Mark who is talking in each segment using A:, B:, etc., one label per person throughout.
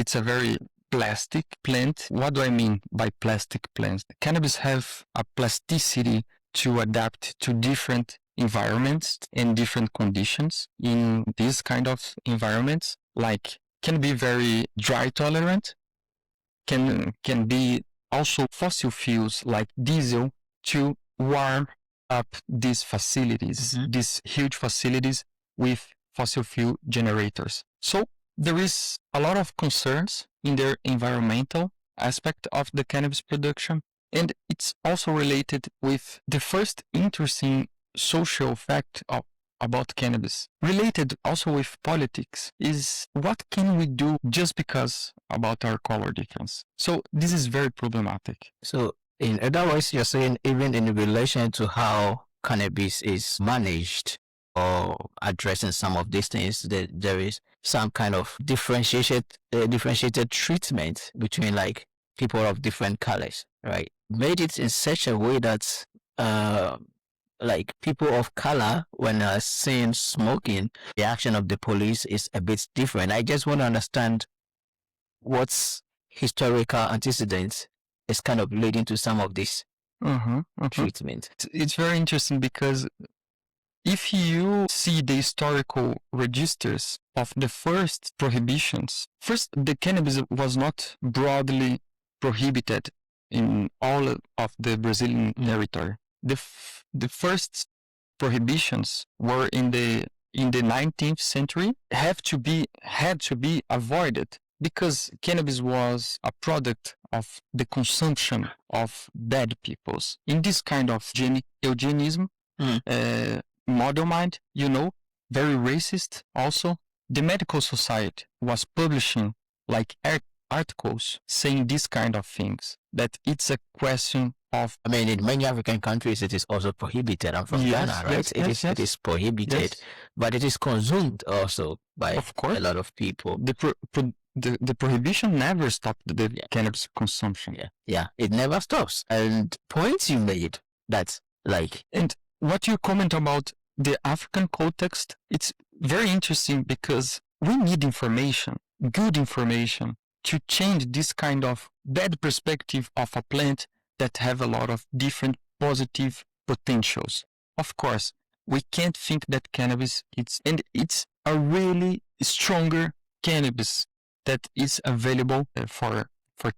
A: it's a very plastic plant. What do I mean by plastic plants? Cannabis have a plasticity to adapt to different environments and different conditions in these kind of environments. Like can be very dry tolerant, can be also fossil fuels like diesel to warm up these facilities, these huge facilities with fossil fuel generators. So there is a lot of concerns in their environmental aspect of the cannabis production. And it's also related with the first interesting social fact about cannabis, related also with politics, is what can we do just because about our color difference? So this is very problematic.
B: So in other words, you're saying even in relation to how cannabis is managed or addressing some of these things, that there is some kind of differentiated treatment between like people of different colors, right? Made it in such a way that like people of color, when seeing smoking, the action of the police is a bit different. I just want to understand what's historical antecedents is kind of leading to some of this treatment.
A: It's very interesting because if you see the historical registers of the first prohibitions, first the cannabis was not broadly prohibited in all of the Brazilian territory. The first prohibitions were in the 19th century, had to be avoided because cannabis was a product of the consumption of bad peoples. In this kind of eugenism, model mind, very racist also. The medical society was publishing like articles saying this kind of things, that it's a question of...
B: I mean, in many African countries, it is also prohibited. I'm from Ghana, right? It is prohibited, but it is consumed also by a lot of people.
A: The prohibition never stopped the cannabis consumption.
B: Yeah, it never stops. And points you made, that's like...
A: And what you comment about the African context, it's very interesting because we need information, good information, to change this kind of bad perspective of a plant that have a lot of different positive potentials. Of course, we can't think that cannabis it's a really stronger cannabis that is available for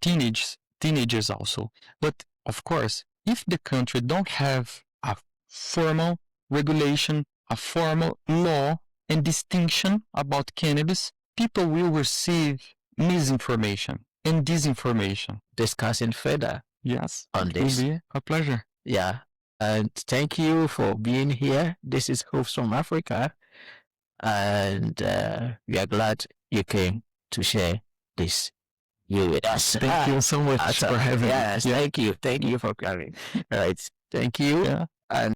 A: teenagers also. But of course, if the country don't have a formal regulation, a formal law and distinction about cannabis, people will receive misinformation and disinformation.
B: Discussing further.
A: Yes,
B: on this.
A: It will be a pleasure.
B: Yeah, and thank you for being here. This is Hoops from Africa, and we are glad you came to share this with us.
A: Thank you so much for having me.
B: Yes, thank you for coming. All right, thank you.
A: Yeah.